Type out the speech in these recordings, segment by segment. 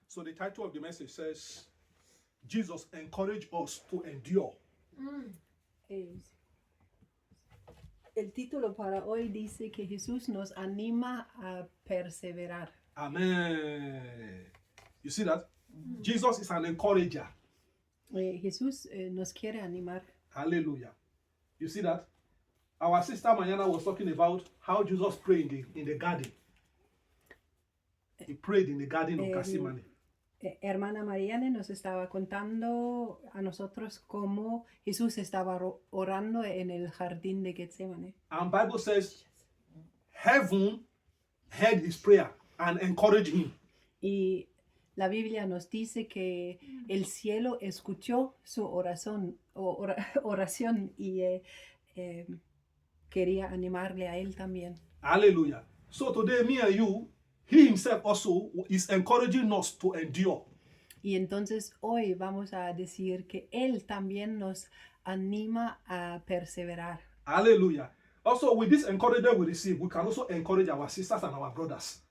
So the title of the message says, Jesus encouraged us to endure. El título para hoy dice que Jesús nos anima a perseverar. Amen. You see that? Jesus is an encourager. Jesús nos quiere animar. Hallelujah. You see that? Our sister Mariana was talking about how Jesus prayed in the garden. He prayed in the garden of Gethsemane. Hermana Mariana nos estaba contando a nosotros cómo Jesús estaba orando en el jardín de Getsemaní. And Bible says, heaven heard his prayer and encouraged him. Y la Biblia nos dice que el cielo escuchó su oración y quería animarle a él también. Hallelujah. So today, me and you, he himself also is encouraging us to endure. Y entonces hoy vamos a decir que él también nos anima a perseverar. Hallelujah. Also, with this encouragement we receive, we can also encourage our sisters and our brothers.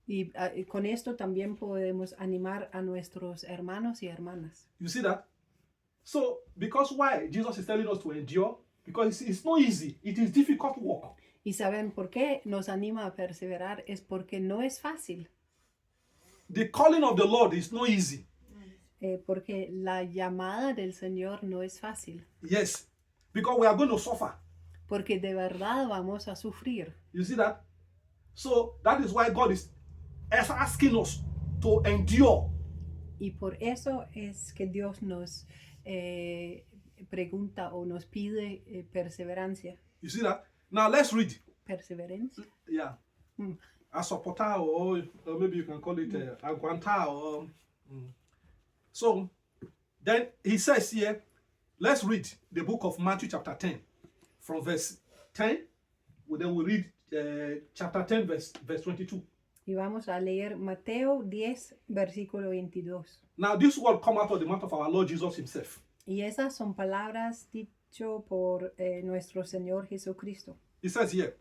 Y con esto también podemos animar a nuestros hermanos y hermanas. You see that? So, because why Jesus is telling us to endure? Because it's not easy. It is difficult work. Y saben por qué nos anima a perseverar es porque no es fácil. The calling of the Lord is not easy. Porque la llamada del Señor no es fácil. Yes, because we are going to suffer. Porque de verdad vamos a sufrir. You see that? So that is why God is asking us to endure. Y por eso es que Dios nos pregunta o nos pide perseverancia. You see that? Now let's read. Perseverancia. Yeah. Asoportar, or maybe you can call it aguantar. Or, So then he says here, let's read the book of Matthew chapter 10 from verse 10. Then we read chapter 10 verse 22. Y vamos a leer Mateo 10, versículo 22. Now this word come out of the mouth of our Lord Jesus himself. Y esas son palabras dicho por nuestro Señor Jesucristo. He says here,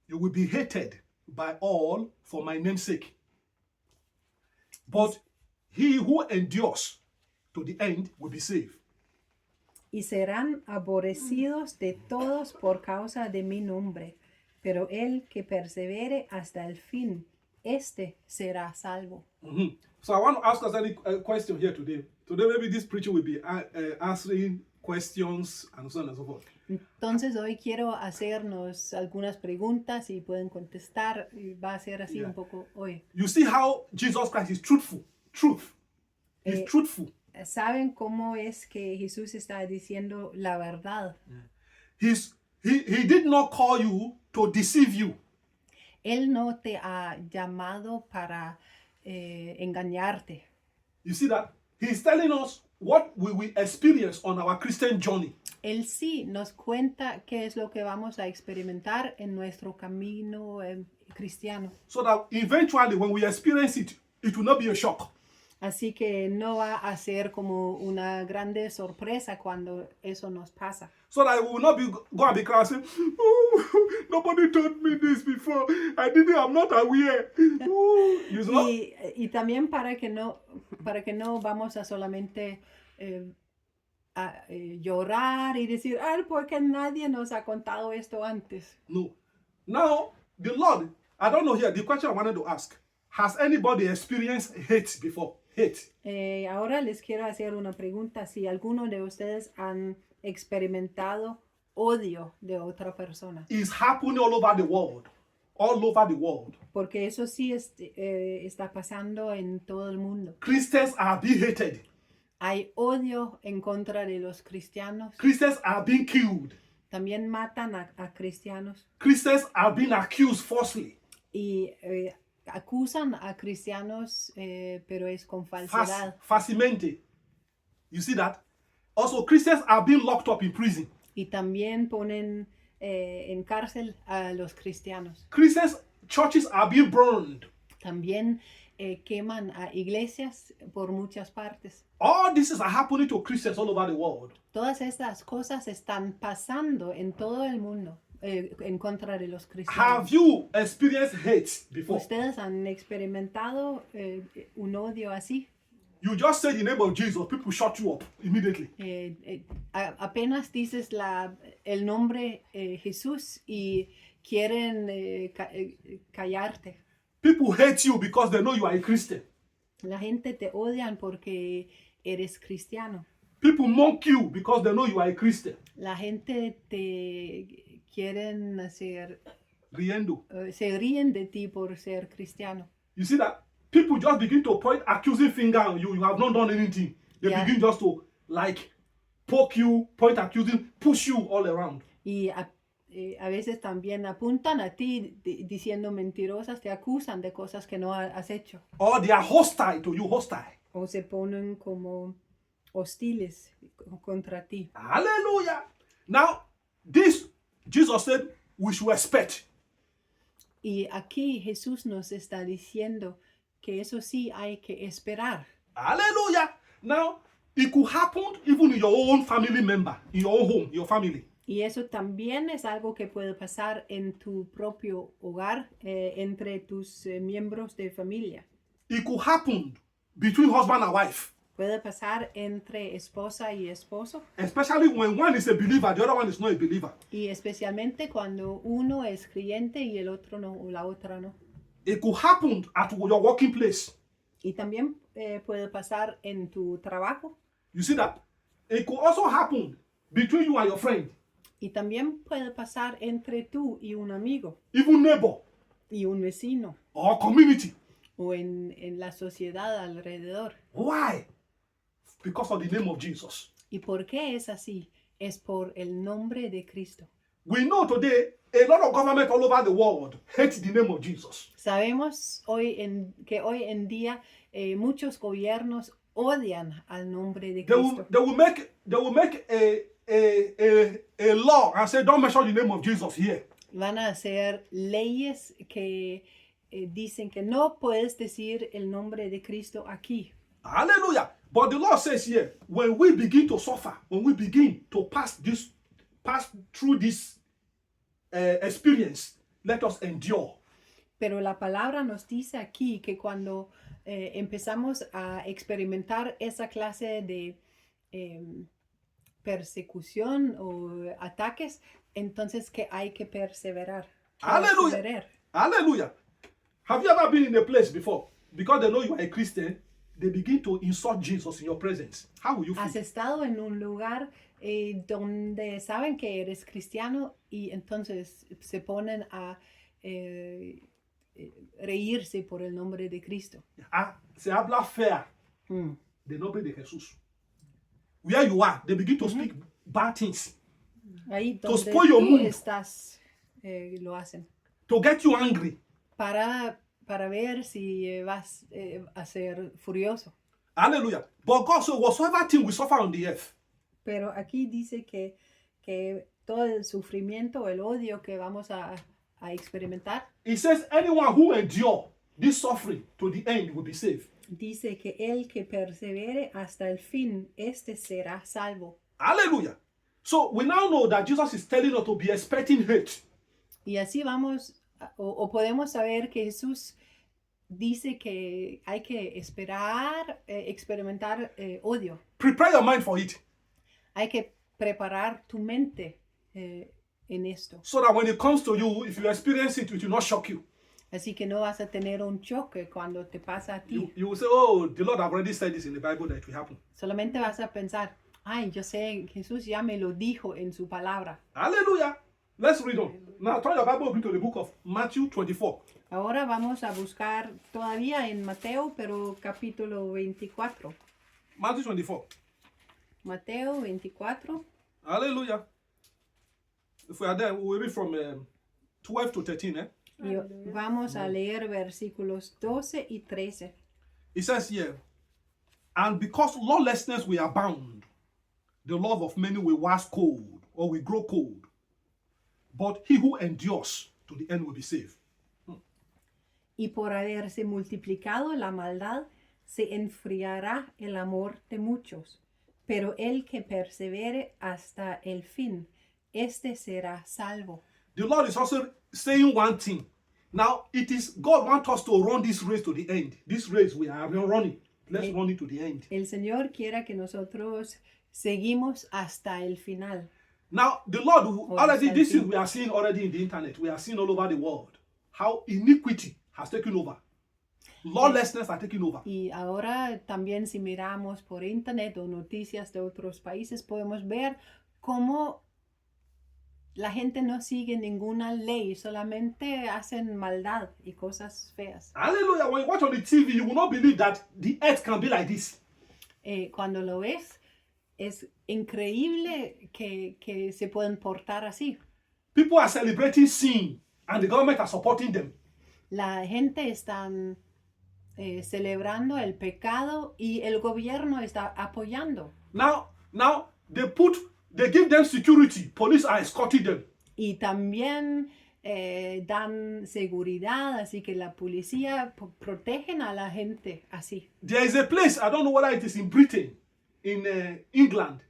you will be hated by all for my name's sake. But he who endures to the end will be saved. Y serán aborrecidos de todos por causa de mi nombre. Pero el que persevere hasta el fin, este será salvo. So I want to ask us any question here today. Today maybe this preacher will be answering questions and so on and so forth. Entonces hoy quiero hacernos algunas preguntas y pueden contestar. Y va a ser así un poco hoy. You see how Jesus Christ is truthful. Truth. He's truthful. ¿Saben cómo es que Jesús está diciendo la verdad? He did not call you to deceive you. Él no te ha llamado para engañarte. You see that? He's telling us what we will experience on our Christian journey. Él sí nos cuenta qué es lo que vamos a experimentar en nuestro camino cristiano. So that eventually when we experience it, it will not be a shock. Así que no va a ser como una grande sorpresa cuando eso nos pasa. So that we will not be go and be crying saying, oh, nobody told me this before. I'm not aware. You know? Y también para que no vamos a solamente llorar y decir, porque nadie nos ha contado esto antes. No. Now, the Lord, I don't know here, the question I wanted to ask, has anybody experienced hate before? Hate. Ahora les quiero hacer una pregunta. Si alguno de ustedes han experimentado odio de otra persona. It's happening all over the world. All over the world. Porque eso sí está pasando en todo el mundo. Christians are being hated. Hay odio en contra de los cristianos. Christians are being killed. También matan a cristianos. Christians are being accused falsely. Y acusan a cristianos, pero es con falsedad. Facilmente. You see that? Also, Christians are being locked up in prison. Y también ponen en cárcel a los cristianos. Christians, churches are being burned. También queman a iglesias por muchas partes. All this is happening to Christians all over the world. Todas estas cosas están pasando en todo el mundo. en contra de los cristianos. Have you experienced hate before? ¿Ustedes han experimentado un odio así? You just say the name of Jesus, people shut you up immediately. Apenas dices el nombre Jesús y quieren callarte. People hate you because they know you are a Christian. La gente te odian porque eres cristiano. People mock you because they know you are a Christian. La gente te quieren hacer, Riendo. se ríen de ti por ser cristiano. You see that? People just begin to point accusing finger on you. You have not done anything. They Yeah. begin just to like poke you, point accusing, push you all around. Y a veces también apuntan a ti diciendo mentirosas, te acusan de cosas que no has hecho. Or they are hostile to you, hostile. O se ponen como hostiles contra ti. Hallelujah. Now, this Jesus said we should expect. Y aquí Jesús nos está diciendo que eso sí hay que esperar. Hallelujah. Now, it could happen even in your own family member, in your own home, your family. Y eso también es algo que puede pasar en tu propio hogar, entre tus miembros de familia. It could happen between husband and wife, Puede pasar entre esposa y esposo. especially when one is a believer, the other one is not a believer. Y especialmente cuando uno es creyente y el otro no, o la otra no. It could happen at your working place. Y también puede pasar en tu trabajo. You see that? It could also happen between you and your friend, Y también puede pasar entre tú y un amigo even neighbor y un vecino or community. o en la sociedad alrededor. Why? Because of the name of Jesus. ¿Y por qué es así? Es por el nombre de Cristo. We know today a lot of government all over the world hate the name of Jesus. Sabemos que hoy en día muchos gobiernos odian al nombre de They Cristo. will make a law and say don't mention the name of Jesus here. Van a hacer leyes que dicen que no puedes decir el nombre de Cristo aquí. Hallelujah. But the Lord says here, when we begin to suffer, when we begin to pass through this experience, let us endure. Pero la palabra nos dice aquí que cuando empezamos a experimentar esa clase de persecución o ataques, entonces que hay que perseverar. Hallelujah. Perseverar. Hallelujah. Have you ever been in a place before? Because they know you are a Christian, they begin to insult Jesus in your presence. How will you ¿Has feel? estado en un lugar donde saben que eres cristiano y entonces se ponen a reírse por el nombre de Cristo? Se habla fea de nombre de Jesús. Where you are, they begin to speak bad things, Ahí To donde spoil your tú mood. estás, lo hacen. to get you angry. Para ver si vas a ser furioso. Hallelujah. But God said, whatsoever thing we suffer on the earth, Pero aquí dice que todo el sufrimiento, el odio que vamos a experimentar, He says, anyone who endure this suffering to the end will be saved. dice que el que persevere hasta el fin, este será salvo. Hallelujah. So we now know that Jesus is telling us to be expecting hate. Y así vamos, o podemos saber que Jesús dice que hay que esperar, experimentar odio. Prepare your mind for it Hay que preparar tu mente en esto. so that when it comes to you, if you experience it, it will not shock you. Así que no vas a tener un choque cuando te pasa a ti. You will say, oh, the Lord have already said this in the Bible that it will happen. Solamente vas a pensar, ay, yo sé, Jesús ya me lo dijo en su palabra. Hallelujah. Let's read on. Now turn your Bible open to the book of Matthew 24. Ahora vamos a buscar todavía en Mateo, pero capítulo 24. Matthew 24. Mateo 24. Hallelujah. If we are there, we will read from 12 to 13. Y vamos a leer versículos 12 y 13. It says here, and because lawlessness will abound, the love of many will wax cold or will grow cold. But he who endures to the end will be saved. Y por haberse multiplicado la maldad, se enfriará el amor de muchos. Pero el que persevere hasta el fin, este será salvo. the Lord is also saying one thing. Now, it is God wants us to run this race to the end. This race we are running. Let's run it to the end. El Señor quiere que nosotros seguimos hasta el final. Now, the Lord, already, this is something. we are seeing already in the internet. We are seeing all over the world how iniquity has taken over. Lawlessness has taken over. Y ahora también si miramos por internet o noticias de otros países, podemos ver cómo la gente no sigue ninguna ley, solamente hacen maldad y cosas feas. Hallelujah. When you watch on the TV, you will not believe that the earth can be like this. Cuando lo ves, es increíble que se pueden portar así. People are celebrating sin, and the government are supporting them. La gente está celebrando el pecado y el gobierno está apoyando. Now they give them security. Police are escorting them. Y también dan seguridad, así que la policía protegen a la gente así. There is a place, I don't know whether it is in Britain, in England.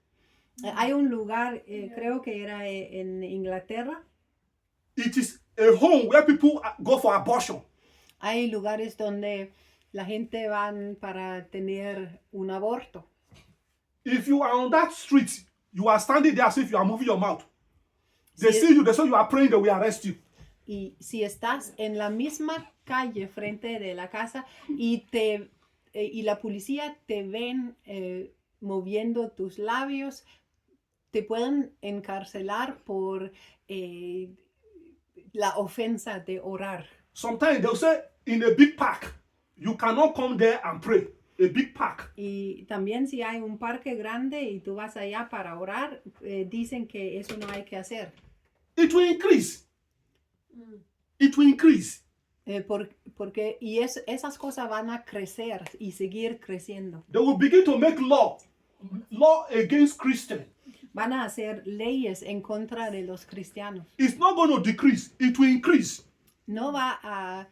Hay un lugar, creo que era en Inglaterra. It is a home where people go for abortion. Hay lugares donde la gente van para tener un aborto. If you are on that street, you are standing there as if you are moving your mouth. They Sí. see you, they say you are praying, they will arrest you. Y si estás en la misma calle frente de la casa y la policía te ven moviendo tus labios, te pueden encarcelar por la ofensa de orar. Sometimes they'll say in a big park, you cannot come there and pray. A big park. Y también si hay un parque grande y tú vas allá para orar, dicen que eso no hay que hacer. It will increase. It will increase. Porque esas cosas van a crecer y seguir creciendo. They will begin to make law against Christians. Van a hacer leyes en contra de los cristianos. It's not going to decrease, it will increase. No va a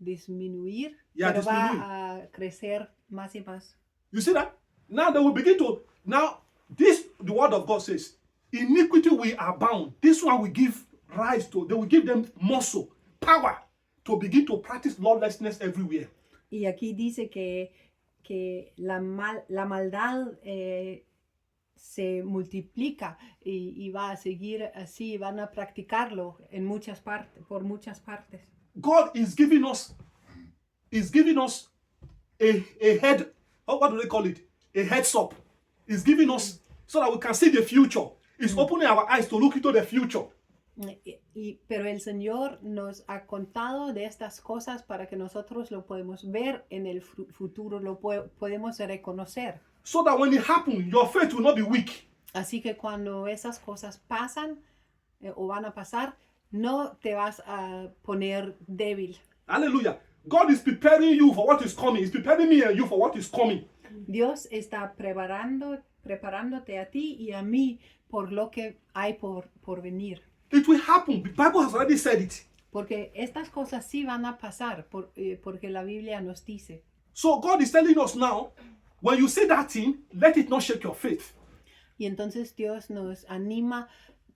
disminuir, Yeah, pero disminuir. va a crecer más y más. You see that? Now they will begin to, the word of God says, iniquity will abound. This one will give rise to, they will give them muscle, power to begin to practice lawlessness everywhere. Y aquí dice que la maldad se multiplica y va a seguir así, van a practicarlo en muchas partes, por muchas partes. God is giving us a head, what do they call it? A heads up. He's giving us so that we can see the future. It's opening our eyes to look into the future. Pero el Señor nos ha contado de estas cosas para que nosotros lo podemos ver en el futuro, lo podemos reconocer. So that when it happens, your faith will not be weak. Así que cuando esas cosas pasan o van a pasar, no te vas a poner débil. Hallelujah. God is preparing you for what is coming. He's preparing me and you for what is coming. Dios está preparándote a ti y a mí por lo que hay por venir. It will happen. The Bible has already said it. Porque estas cosas sí van a pasar, porque la Biblia nos dice. So God is telling us now, when you say that thing, let it not shake your faith. Y entonces Dios nos anima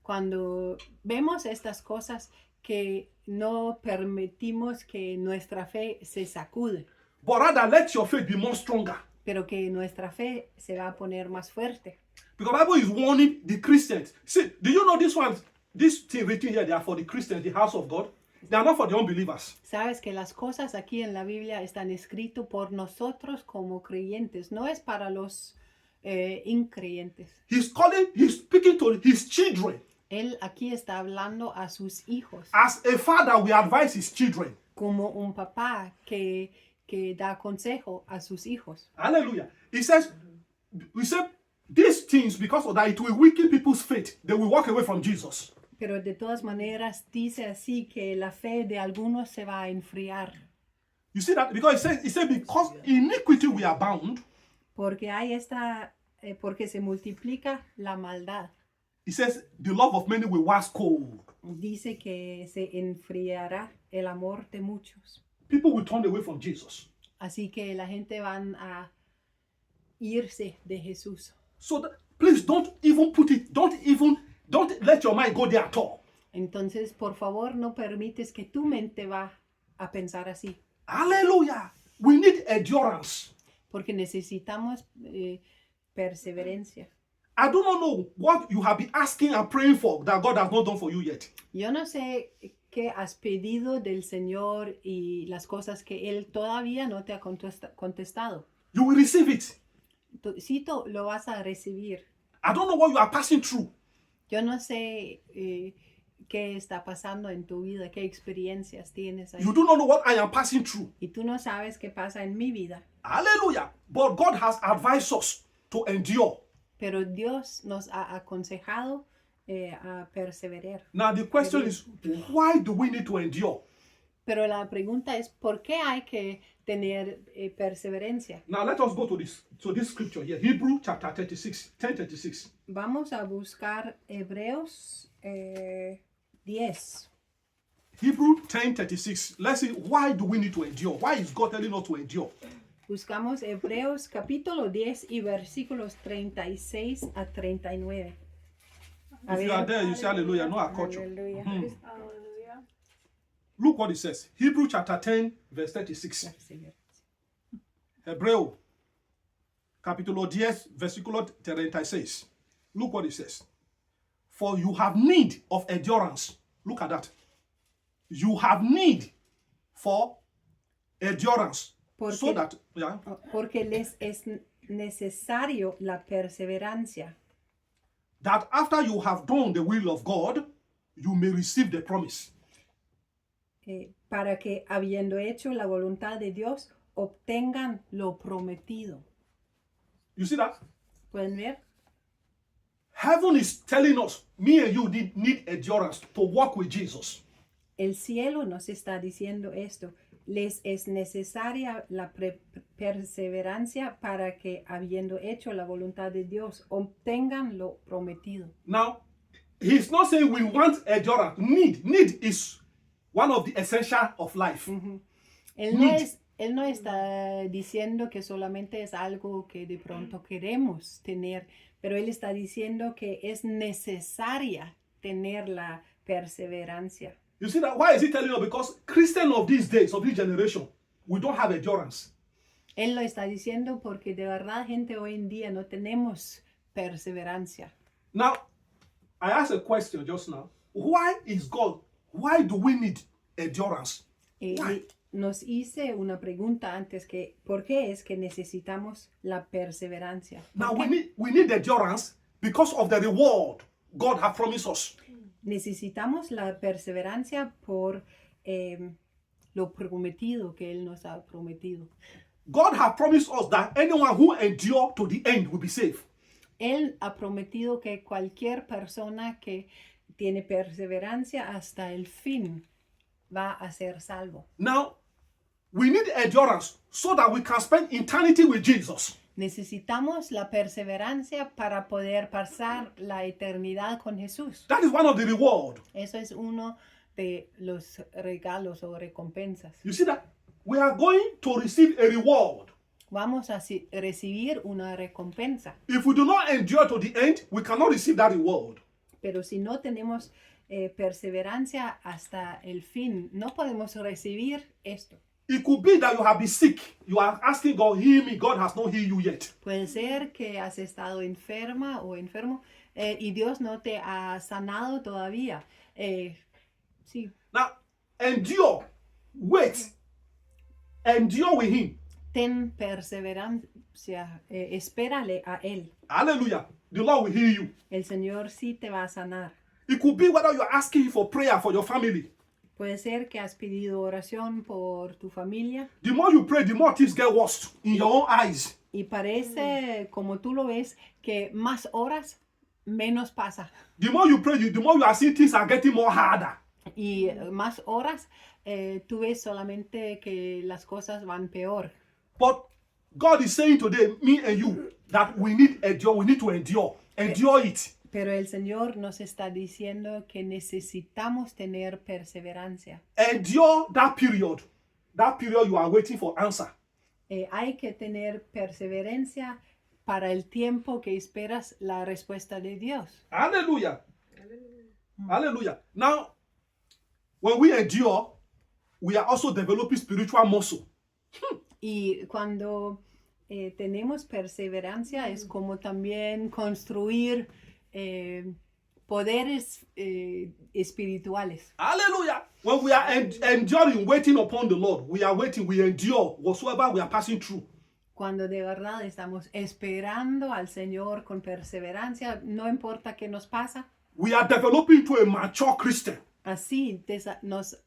cuando vemos estas cosas que no permitimos que nuestra fe se sacude, But rather let your faith be more stronger. pero que nuestra fe se va a poner más fuerte. Because the Bible is warning the Christians. See, do you know this thing written here, they are for the Christians, the house of God. They are not for the unbelievers. Sabes que las cosas aquí en la Biblia están escritas por nosotros como creyentes, no es para los increyentes. He's speaking to his children. Él aquí está hablando a sus hijos, As a father, we advise his children. como un papá que da consejo a sus hijos. Hallelujah. He says, we said these things, because of that, it will weaken people's faith. They will walk away from Jesus. Pero de todas maneras dice así que la fe de algunos se va a enfriar. You see that? Because he said because iniquity will abound, Porque hay porque se multiplica la maldad. he says the love of many will wax cold. Dice que se enfriará el amor de muchos. People will turn away from Jesus. Así que la gente van a irse de Jesús. So please don't let your mind go there at all. Entonces, por favor, no permites que tu mente va a pensar así, Hallelujah. We need endurance. porque necesitamos perseverancia. I do not know what you have been asking and praying for that God has not done for you yet. Yo no sé qué has pedido del Señor y las cosas que Él todavía no te ha contestado. You will receive it. Sí, lo vas a recibir. I don't know what you are passing through. Yo no sé qué está pasando en tu vida, qué experiencias tienes ahí. You do not know what I am passing through. Y tú no sabes qué pasa en mi vida. Hallelujah. But God has advised us to endure. Pero Dios nos ha aconsejado a perseverar. Now the question is, why do we need to endure? Pero la pregunta es, ¿por qué hay que tener perseverancia? Now let us go to this scripture here. Hebrew chapter 36, 10:36. Vamos a buscar Hebreos 10. Hebrew 10:36. Let's see, why do we need to endure? Why is God telling us to endure? Buscamos Hebreos capítulo 10 y versículos 36 a 39. A If you ver, are there, you say hallelujah, no culture. aleluya. Hallelujah. Look what it says. Hebrew chapter 10, verse 36. Hebreu, capítulo 10, versículo 36. Look what it says. For you have need of endurance. Look at that. You have need for endurance. So that, yeah. Porque les es necesario la perseverancia, That after you have done the will of God, you may receive the promise. para que, habiendo hecho la voluntad de Dios, obtengan lo prometido. You see that? ¿Pueden ver? Heaven is telling us, me and you need endurance to walk with Jesus. El cielo nos está diciendo esto. Les es necesaria la perseverancia para que, habiendo hecho la voluntad de Dios, obtengan lo prometido. Now, he's not saying we want endurance. Need is one of the essentials of life. Él no está diciendo que solamente es algo que de pronto queremos tener, pero él está diciendo que es necesaria tener la perseverancia. You see that? Why is he telling us? Because Christians of these days, of this generation, we don't have endurance. Él lo está diciendo porque de verdad, gente, hoy en día no tenemos perseverancia. Now, I asked a question just now. Why do we need endurance? Why? Nos hice una pregunta antes que, ¿por qué es que necesitamos la perseverancia? Now, we need endurance because of the reward God has promised us. Necesitamos la perseverancia por lo prometido que Él nos ha prometido. God has promised us that anyone who endure to the end will be saved. Él ha prometido que cualquier persona que tiene perseverancia hasta el fin va a ser salvo. Now, we need endurance so that we can spend eternity with Jesus. Necesitamos la perseverancia para poder pasar la eternidad con Jesús. That is one of the reward. Eso es uno de los regalos o recompensas. You see that? We are going to receive a reward. Vamos a recibir una recompensa. If we do not endure to the end, we cannot receive that reward. Pero si no tenemos perseverancia hasta el fin, no podemos recibir esto. It could be that you have been sick. You are asking God, heal me. God has not healed you yet. Puede ser que has estado enferma o enfermo y Dios no te ha sanado todavía. Sí. Now, endure. Wait. Endure with Him. Ten perseverancia. Espérale a Él. Hallelujah. The Lord will heal you. El Señor sí te va a sanar. It could be whether you are asking for prayer for your family. Puede ser que has pedido oración por tu familia. The more you pray, the more things get worse in your own eyes. Y parece, como tú lo ves, que más horas, menos pasa. The more you pray, the more you are seeing things are getting more harder. Y más horas, tú ves solamente que las cosas van peor. But God is saying today, me and you, that we need to endure. Endure it. Pero el Señor nos está diciendo que necesitamos tener perseverancia. Endure that period. That period you are waiting for answer. Hay que tener perseverancia para el tiempo que esperas la respuesta de Dios. Hallelujah. Hallelujah. Now, when we endure, we are also developing spiritual muscle. Y cuando tenemos perseverancia es como también construir poderes espirituales. Hallelujah. When we are enduring, waiting upon the Lord, we are waiting, we endure whatsoever we are passing through. Cuando de verdad estamos esperando al Señor con perseverancia, no importa qué nos pasa, We are developing into a mature Christian. así nos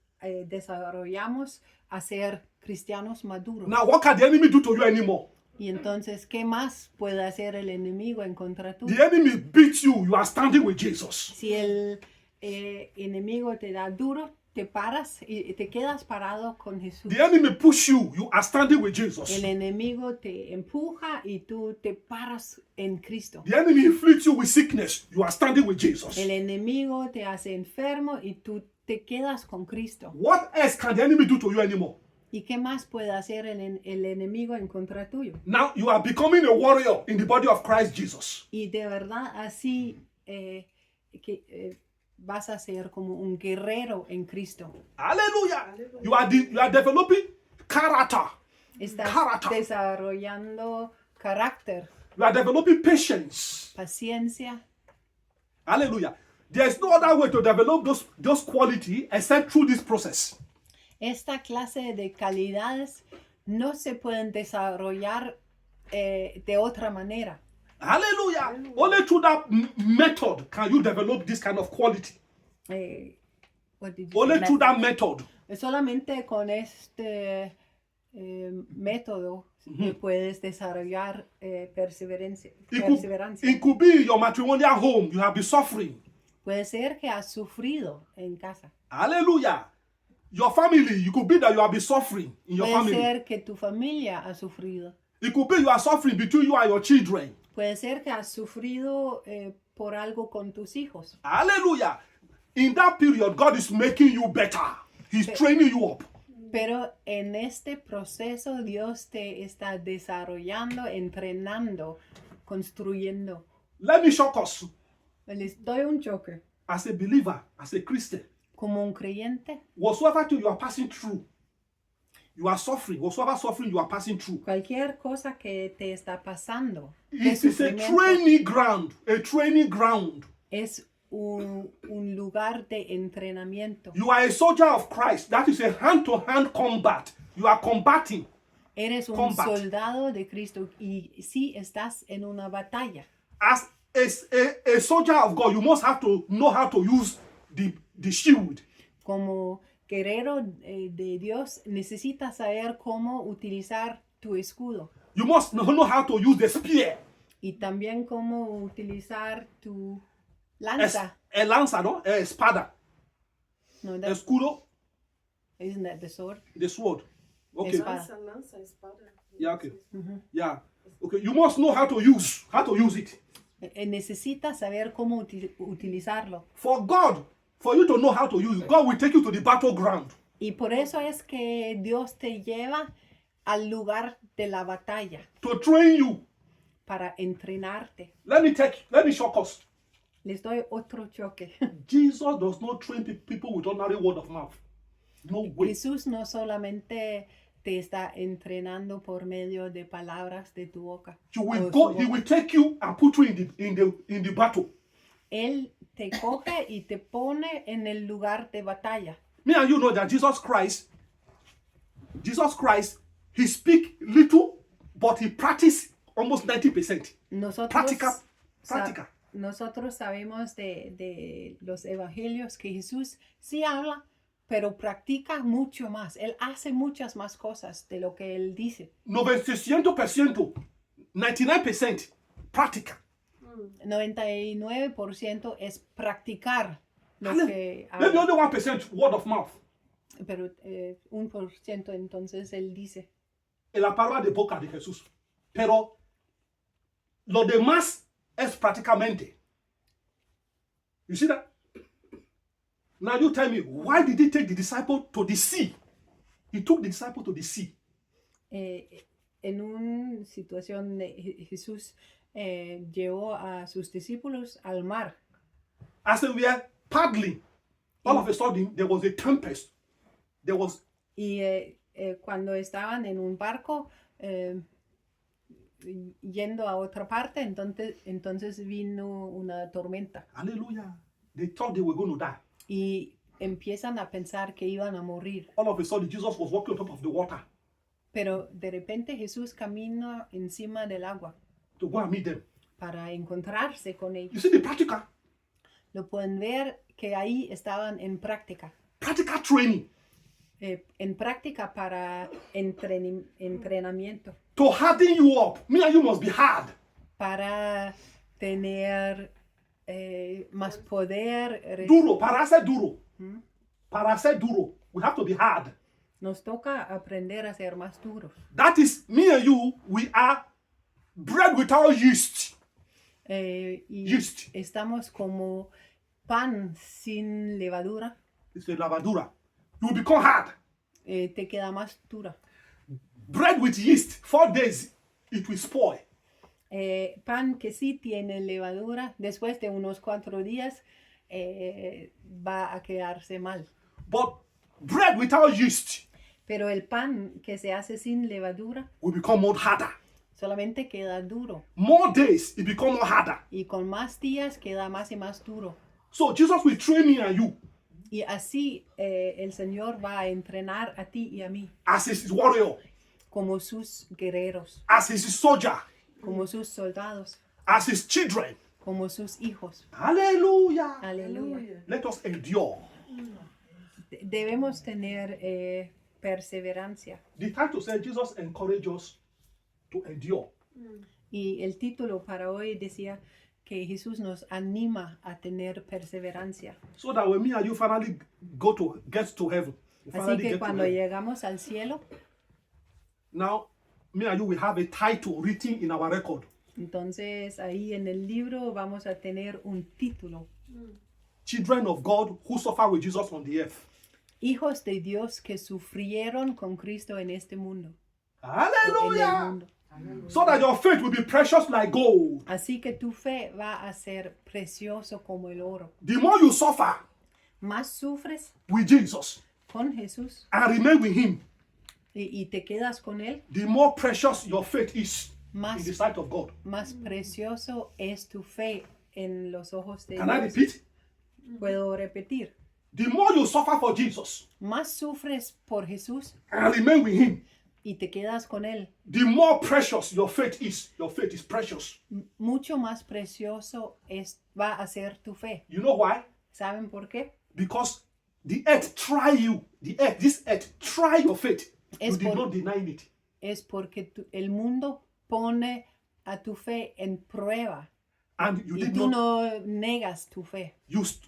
desarrollamos a ser cristianos maduros. Now, what can the enemy do to you anymore? Y entonces, ¿qué más puede hacer el enemigo en contra tuyo? The enemy beats you, you are standing with Jesus. Si el enemigo te da duro, te paras y te quedas parado con Jesús. The enemy push you, you are standing with Jesus. El enemigo te empuja y tú te paras en Cristo. The enemy inflicts you with sickness, you are standing with Jesus. El enemigo te hace enfermo y tú te quedas con Cristo. What else can the enemy do to you anymore? ¿Y qué más puede hacer el enemigo en contra tuyo? Now you are becoming a warrior in the body of Christ Jesus. Y de verdad así vas a ser como un guerrero en Cristo. Hallelujah. You are developing character. Estás Carácter. desarrollando carácter, You are developing patience. paciencia. Hallelujah. There's no other way to develop those qualities except through this process. Esta clase de calidades no se pueden desarrollar de otra manera. Hallelujah. Only through that method can you develop this kind of quality. What did you Only say? through that method. Solamente con este método puedes desarrollar perseverancia. It could be in your matrimonial home. You have been suffering. Puede ser que has sufrido en casa. Hallelujah. Your family, you could be that you have been suffering in your Puede family. ser que tu familia ha sufrido. It could be you are suffering between you and your children. Puede ser que has sufrido por algo con tus hijos. Hallelujah. In that period, God is making you better. He's training you up. Pero en este proceso Dios te está desarrollando, entrenando, construyendo. Let me shock us. Les doy un choque. As a believer, as a Christian, Como un creyente, whatsoever thing you are passing through, you are suffering. Whatsoever suffering you are passing through, cualquier cosa que te está pasando, de it is a sufrimiento, training ground. A training ground. es un lugar de entrenamiento. You are a soldier of Christ. That is a hand-to-hand combat. You are combating. Eres un Combat. soldado de Cristo y sí estás en una batalla. As a soldier of God, you must have to know how to use the shield. Como guerrero de Dios, necesitas saber cómo utilizar tu escudo You must know how to use the spear. y también cómo utilizar tu lanza. A lanza, no? A espada. No, Escudo, isn't that the sword? the sword. Okay. Espada. Lanza, espada. Yeah, okay. Yeah. Okay. You must know how to use it. Necesitas saber cómo utilizarlo. For you to know how to use it, God will take you to the battleground. Y por eso es que Dios te lleva al lugar de la batalla To train you. para entrenarte. Let me shock us. Les doy otro choque. Jesus does not train people with ordinary word of mouth. No way. Jesús no solamente te está entrenando por medio de palabras de tu boca. He will o go. su He boca. will take you and put you in the battle. Él te coge y te pone en el lugar de batalla. Me and you know that Jesus Christ, he speak little, but he practice almost 90%. Nosotros, Practical. nosotros sabemos de los evangelios que Jesús sí habla, pero practica mucho más. Él hace muchas más cosas de lo que él dice. 90%, 99% practical. 99% es practicar lo que Maybe habla. only 1% word of mouth. Pero 1% entonces él dice. En la palabra de boca de Jesús. Pero lo demás es prácticamente. You see that? Now you tell me, why did he take the disciple to the sea? He took the disciple to the sea. En una situación de Jesús llevó a sus discípulos al mar. As they were paddling, All of a sudden, there was a tempest. There was Y cuando estaban en un barco yendo a otra parte, entonces vino una tormenta. hallelujah. They thought they were going to die. Y empiezan a pensar que iban a morir. All of a sudden, Jesus was walking on top of the water Pero de repente Jesús camina encima del agua to go and meet them. para encontrarse con You ellos. see the practical Lo pueden ver que ahí estaban en práctica. training En práctica para entrenamiento. to harden you up. Me and you must be hard. Para tener más poder. Duro, para ser duro. Para ser duro. We have to be hard. Nos toca aprender a ser más duros. That is, me and you, we are bread without yeast. Y Yeast. estamos como pan sin levadura. It's a lavadura. You will become hard. Te queda más dura. Bread with yeast, 4 days, it will spoil. Pan que sí tiene levadura, después de unos 4 días va a quedarse mal. But bread without yeast Pero el pan que se hace sin levadura will become more harder. solamente queda duro. More days, it become more harder. Y con más días queda más y más duro. So Jesus will train me and you Y así el Señor va a entrenar a ti y a mí as his warrior, como sus guerreros, as his soldier, como sus soldados, as his children. como sus hijos. Hallelujah. Aleluya. Let us endure. Debemos tener perseverancia. The title said Jesus encouraged us to endure. Y el título para hoy decía que Jesús nos anima a tener perseverancia. So that when me and you finally get to heaven, we Así finally que get to cuando heaven. llegamos al cielo, Now, me and you will have a title written in our record. entonces ahí en el libro vamos a tener un título. Children of God who suffer with Jesus on the earth. Hijos de Dios que sufrieron con Cristo en este mundo. En el Hallelujah. mundo. So that your faith will be precious like gold. Así que tu fe va a ser precioso como el oro. The more you suffer Más sufres with Jesus con Jesús and remain with him, y te quedas con Él, the more precious your faith is Más- in the sight of God. más precioso es tu fe en los ojos de Can I Dios. repeat? Puedo repetir. The more you suffer for Jesus Más sufres por Jesús and remain with him, y te quedas con Él, the more precious your faith is. Your faith is precious. mucho más precioso va a ser tu fe. You know why? ¿Saben por qué? Because the earth try you. This earth try your faith. You Es did por- not deny it. Es porque el mundo pone a tu fe en prueba And you y did tú not. no negas tu fe.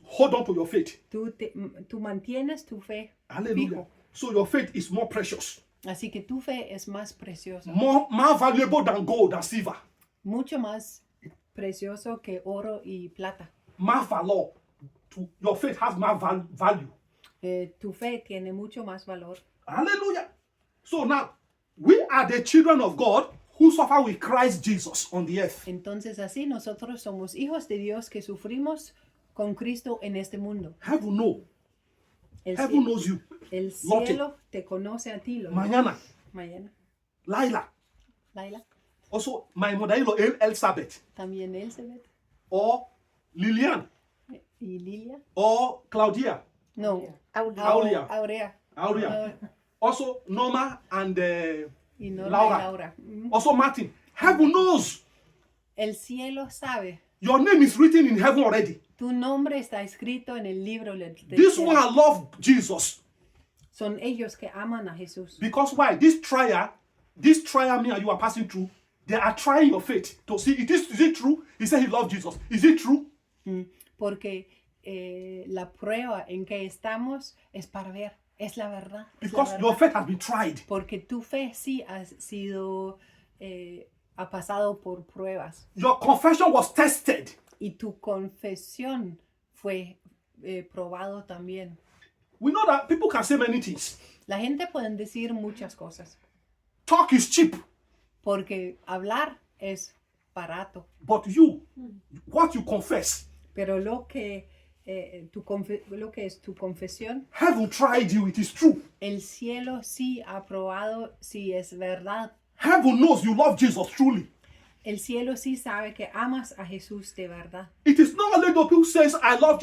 Hold on to your faith. Tú mantienes tu fe Hallelujah. fijo. So your faith is more precious, Así que tu fe es más preciosa. more valuable than gold and silver. Mucho más precioso que oro y plata. More valor. Your faith has more value. Tu fe tiene mucho más valor. Hallelujah. So now, we are the children of God who suffer with Christ Jesus on the earth. Entonces así nosotros somos hijos de Dios que sufrimos con Cristo en este mundo. Heaven know. El, Heaven cie- knows you. el Lotte. cielo te conoce a ti, Lotte. Mañana, Mañana. Laila. Laila. Also, my mother-in-law, Elizabeth. También Elizabeth. Or Lillian. ¿Y Lilia? Or Claudia. No. Aurea. Aurea. Aurea. Also, Norma and Y Norma Laura. y Laura. Also, Martin. Heaven knows. El cielo sabe. Your name is written in heaven already. Tu nombre está escrito en el libro del This cielo. one love Jesus. Son ellos que aman a Jesús. Because why? This trial me and you are passing through, they are trying your faith to see, is it true? He said he loved Jesus. Is it true? Porque la prueba en que estamos es para ver. Es la verdad. Es la Because verdad. your faith has been tried. Porque tu fe sí ha pasado por pruebas. Your confession was tested. Y tu confesión fue probado también. We know that people can say many things. La gente puede decir muchas cosas. Talk is cheap. Porque hablar es barato. But you, what you confess, Pero lo que lo que es tu confesión, Heaven tried you, it is true. el cielo sí ha probado si es verdad. Heaven knows you love Jesus truly. El cielo sí sabe que amas a Jesús de verdad. It is not only the people who says, I love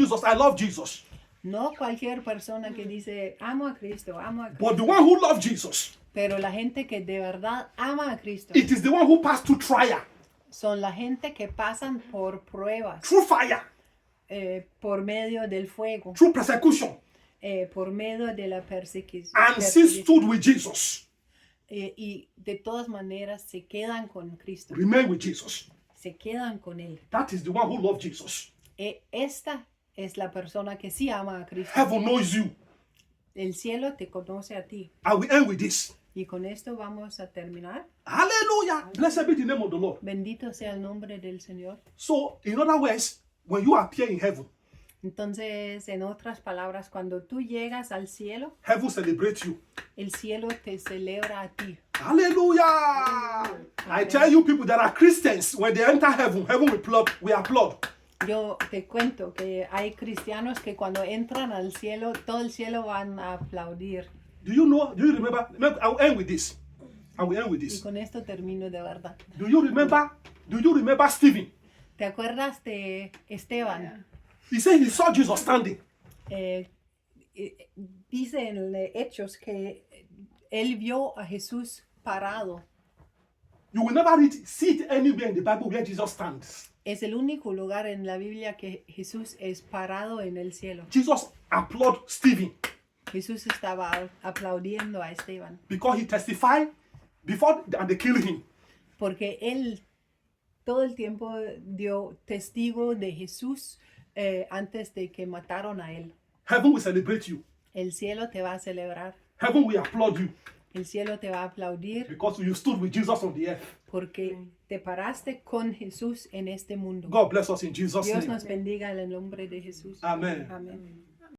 Jesus. No cualquier persona que dice, amo a Cristo, amo a Cristo. But the one who loves Jesus, Pero la gente que de verdad ama a Cristo it is the one who passed through trial, son la gente que pasan por pruebas, through fire, por medio del fuego, through persecution, por medio de la persecución. and still stood with Jesus. Y de todas maneras se quedan con Cristo, Remain with Jesus. se quedan con Él. That is the one who loves Jesus. Esta es la persona que sí ama a Cristo. Heaven knows you. El cielo te conoce a ti. And we end with this. Y con esto vamos a terminar. Hallelujah. Blessed be the name of the Lord. Bendito sea el nombre del Señor. So, in other words, when you appear in heaven, Entonces, en otras palabras, cuando tú llegas al cielo, heaven celebrates you. el cielo te celebra a ti. Hallelujah. I tell you people that are Christians, when they enter heaven, heaven will applaud. We applaud. Yo te cuento que hay cristianos que cuando entran al cielo, todo el cielo van a aplaudir. Do you remember? I'll end with this. I will end with Y this. con esto termino de verdad. Do you remember Stephen? ¿Te acuerdas de Esteban? He said he saw Jesus standing. Dice en Hechos que él vio a Jesús parado. You will never see it anywhere in the Bible where Jesus stands. Es el único lugar en la Biblia que Jesús es parado en el cielo. Jesus applauded Stephen Jesús estaba aplaudiendo a Esteban because he testified before they killed him. porque él todo el tiempo dio testigo de Jesús antes de que mataron a él. Heaven will celebrate you. El cielo te va a celebrar. Heaven will applaud you El cielo te va a aplaudir because you stood with Jesus on the earth. porque te paraste con Jesús en este mundo. God bless us in Jesus' Dios name. nos bendiga en el nombre de Jesús. Amen. Amén.